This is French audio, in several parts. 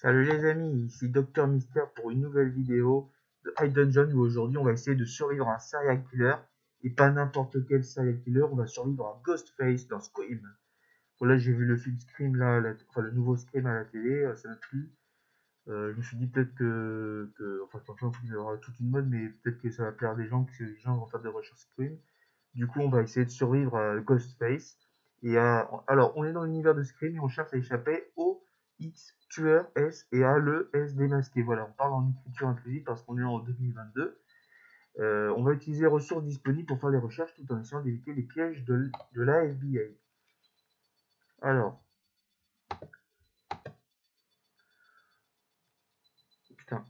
Salut les amis, ici Docteur Mystère pour une nouvelle vidéo de High Dungeon où aujourd'hui on va essayer de survivre à un serial killer et pas n'importe quel serial killer, on va survivre à Ghostface dans Scream. Voilà, j'ai vu le film Scream là, enfin le nouveau Scream à la télé, ça m'a plu. Je me suis dit peut-être enfin je pense qu'il y aura toute une mode, mais peut-être que ça va plaire des gens, que les gens vont faire des recherches Scream. Du coup, on va essayer de survivre à Ghostface. Alors, on est dans l'univers de Scream et on cherche à échapper au X tueur S et à le S démasqué. Voilà, on parle en écriture inclusive parce qu'on est en 2022. On va utiliser les ressources disponibles pour faire les recherches tout en essayant d'éviter les pièges de la FBI. Alors, putain,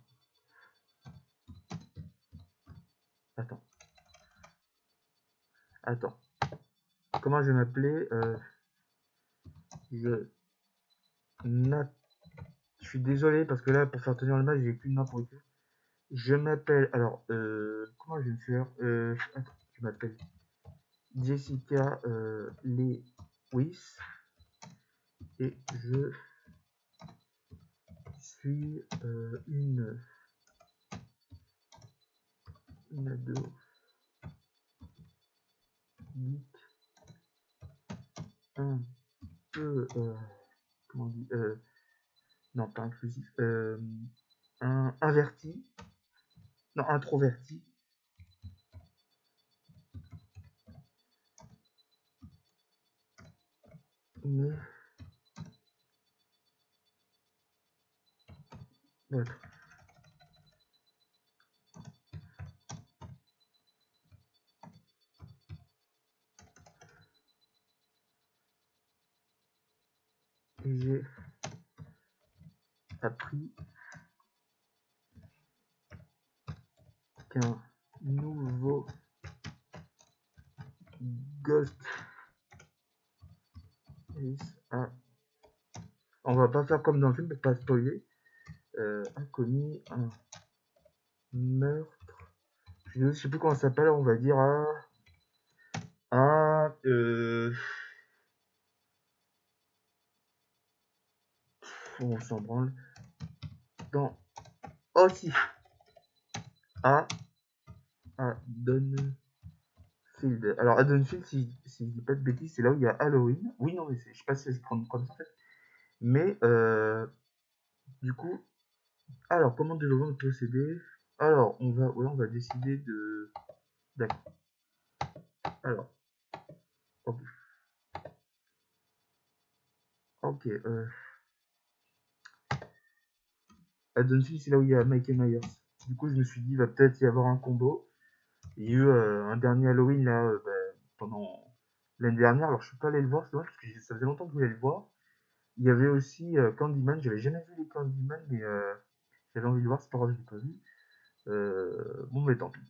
attends, attends. Comment je vais m'appeler je, je suis désolé parce que là, pour faire tenir le match, j'ai plus de main pour écrire. Je m'appelle, alors, comment je vais me faire attends, je m'appelle Jessica Lewis et je suis une ado geek un peu, comment on dit, non pas inclusif, inverti, non introverti, mais voilà. Et j'ai appris qu'un nouveau Ghost a... On va pas faire comme dans le film pour pas spoiler. A commis un meurtre. Je sais plus comment ça s'appelle, on va dire on s'en branle. Dans aussi à Haddonfield. Alors Haddonfield, si je dis pas de bêtises, c'est là où il y a Halloween. Oui, non, mais je sais pas si ça se prend comme ça en fait. Mais du coup, alors comment devons-nous procéder? Alors on va décider de. D'accord. Alors, ok, ok. Haddonfield, c'est là où il y a Michael Myers. Du coup, je me suis dit, il va peut-être y avoir un combo. Il y a eu un dernier Halloween là pendant l'année dernière. Alors, je suis pas allé le voir, c'est dommage parce que ça faisait longtemps que je voulais le voir. Il y avait aussi Candyman. J'avais jamais vu les Candyman, mais j'avais envie de le voir. C'est pas grave, je l'ai pas vu. Bon, mais tant pis.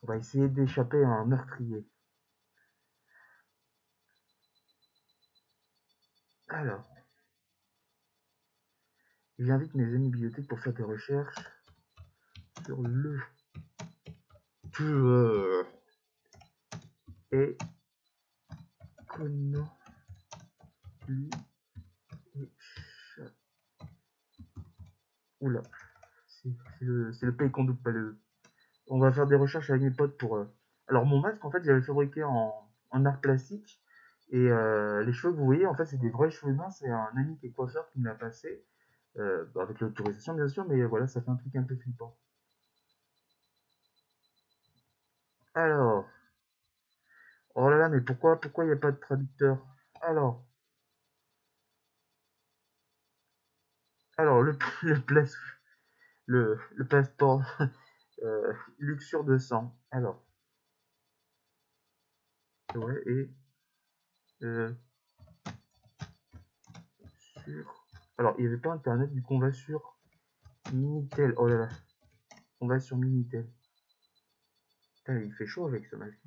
On va essayer d'échapper à un meurtrier. Alors, j'invite mes amis bibliothèques pour faire des recherches sur le tueur et comment lui échapper. Oula, c'est le pays qu'on double pas le. On va faire des recherches avec mes potes pour. Alors mon masque en fait j'avais fabriqué en art plastique et les cheveux que vous voyez en fait c'est des vrais cheveux humains. C'est un ami qui est coiffeur qui me l'a passé avec l'autorisation bien sûr, mais voilà ça fait un truc un peu flippant. Alors, oh là là mais pourquoi il n'y a pas de traducteur? Alors, alors le place le passeport luxure de sang. Alors, ouais et euh, sur. Alors il n'y avait pas internet du coup on va sur Minitel. Oh là là. On va sur Minitel. Putain, il fait chaud avec ce masque.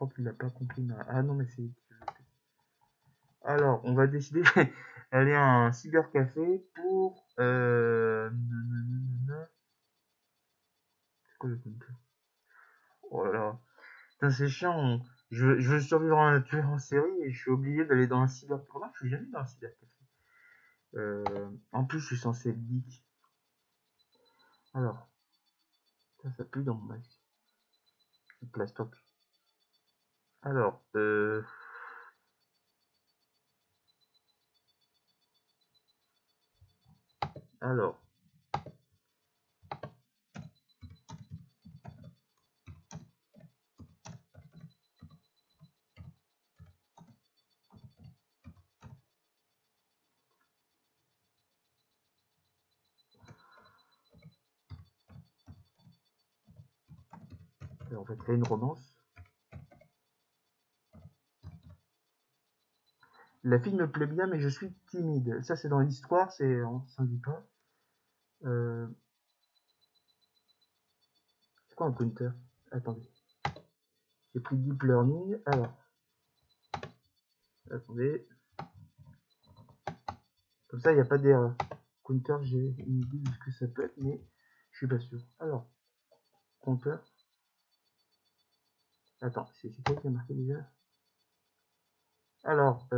Je crois qu'il n'a pas compris. Ah non, mais c'est... Alors, on va décider d'aller à un cybercafé pour... C'est quoi le compte? Oh là là. Putain, c'est chiant. Je veux survivre à un tueur en série et je suis obligé d'aller dans un cybercafé. Je suis jamais dans un cybercafé. En plus, je suis censé être geek. Alors, ça pue dans mon masque. Plastoc. Alors, alors, on va créer une romance. La fille me plaît bien, mais je suis timide. Ça, c'est dans l'histoire, on s'en dit pas. C'est quoi un counter? Attendez. J'ai pris Deep Learning. Alors, attendez. Comme ça, il n'y a pas d'erreur. Counter, j'ai une idée de ce que ça peut être, mais je suis pas sûr. Alors, counter. Attends, c'est quoi qui a marqué déjà? Alors,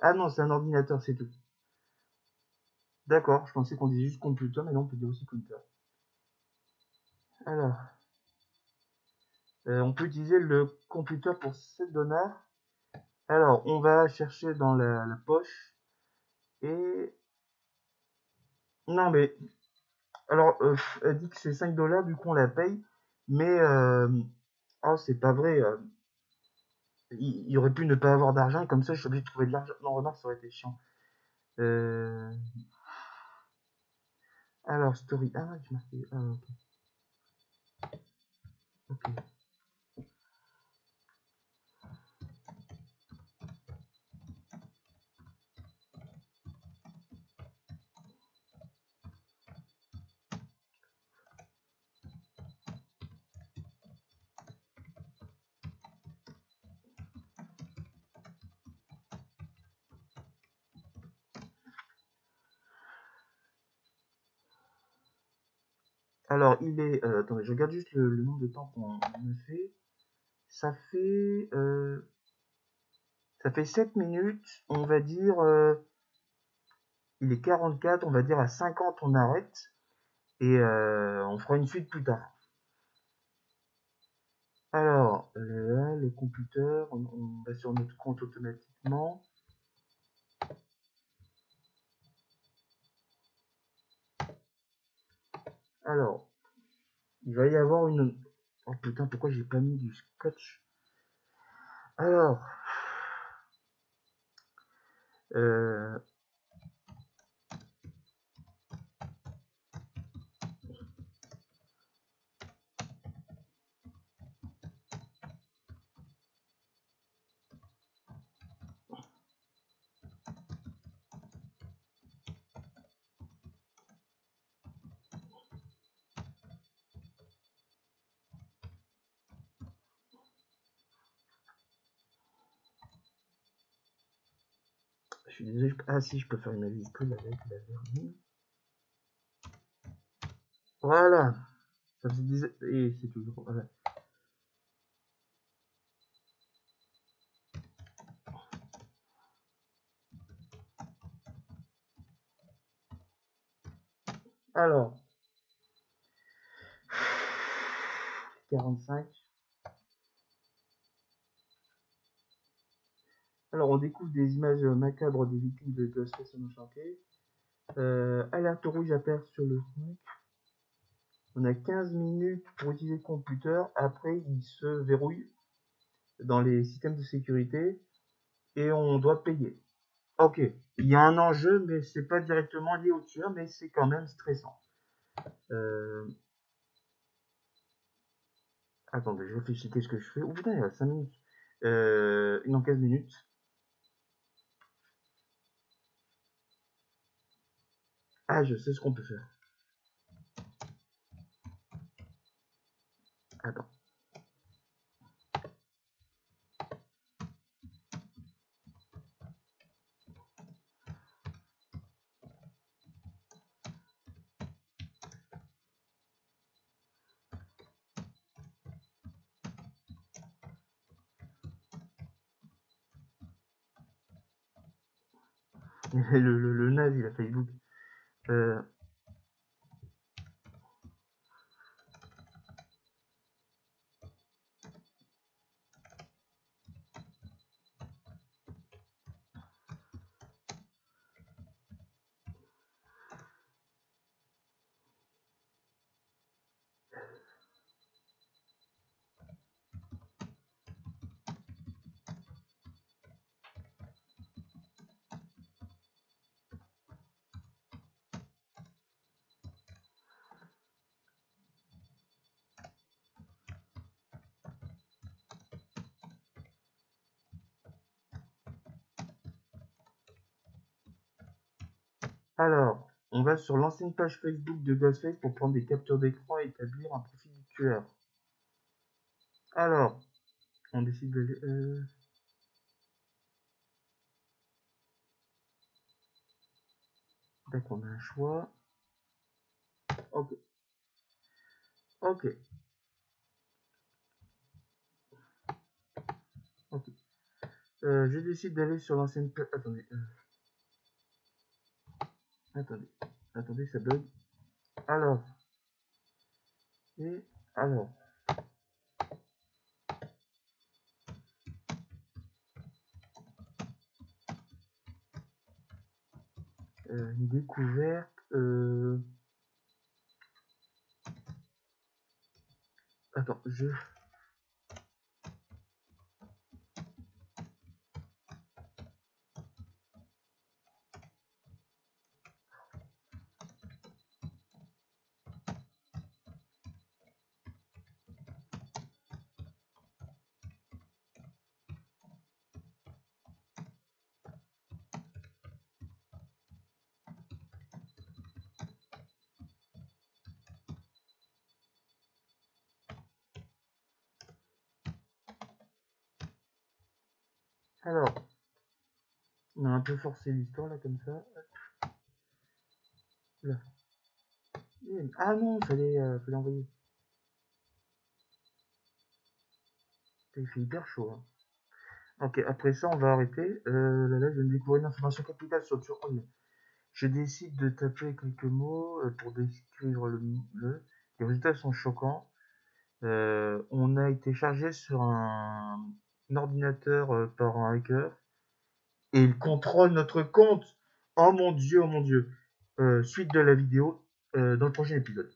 ah non, c'est un ordinateur, c'est tout. D'accord, je pensais qu'on disait juste computer, mais non, on peut dire aussi counter. Alors, on peut utiliser le computer pour 7 $. Alors, on va chercher dans la poche. Et... Non, mais... Alors, elle dit que c'est 5 $, du coup on la paye. Mais... Oh, c'est pas vrai. Il aurait pu ne pas avoir d'argent, et comme ça, je suis obligé de trouver de l'argent. Non, remarque, ça aurait été chiant. Alors, story. Ah, tu m'as fait... Ah, ok. Ok. Alors, il est... attendez, je regarde juste le nombre de temps qu'on a fait. Ça fait... ça fait 7 minutes. On va dire... il est 44. On va dire à 50, on arrête. Et on fera une suite plus tard. Alors, là, le computer, on va sur notre compte automatiquement. Alors, il va y avoir une... Oh putain, pourquoi j'ai pas mis du scotch? Alors, euh... je suis désolé. Ah si, je peux faire une majuscule avec la vernis. Voilà. Ça faisait 10... Et c'est toujours... Voilà. Alors, 45. Alors, on découvre des images macabres des victimes de Ghostface Enchanté. Alerte rouge apparaît sur le truc. On a 15 minutes pour utiliser le computer. Après, il se verrouille dans les systèmes de sécurité et on doit payer. Ok, il y a un enjeu, mais c'est pas directement lié au tueur, mais c'est quand même stressant. Attendez, je réfléchis, qu'est-ce que je fais? Oh putain, il y a 5 minutes. Non, 15 minutes. Ah, je sais ce qu'on peut faire. Attends. Le nazi, la Facebook. Alors, on va sur l'ancienne page Facebook de Ghostface pour prendre des captures d'écran et établir un profil du tueur. Alors, on décide d'aller... D'accord, on a un choix. Ok. Ok. Ok. Je décide d'aller sur l'ancienne page... Attendez. Attendez. Attendez, ça bug. Alors. Et alors. Une découverte. Attends, Alors. On a un peu forcé l'histoire là comme ça. Là. Ah non, fallait envoyer. Il fait hyper chaud. Hein. Ok, après ça, on va arrêter. Là, je viens de découvrir une information capitale sur Turon. Je décide de taper quelques mots pour décrire Les résultats sont choquants. On a été chargé sur un ordinateur par un hacker et il contrôle notre compte. Oh mon dieu, oh mon dieu. Suite de la vidéo dans le prochain épisode.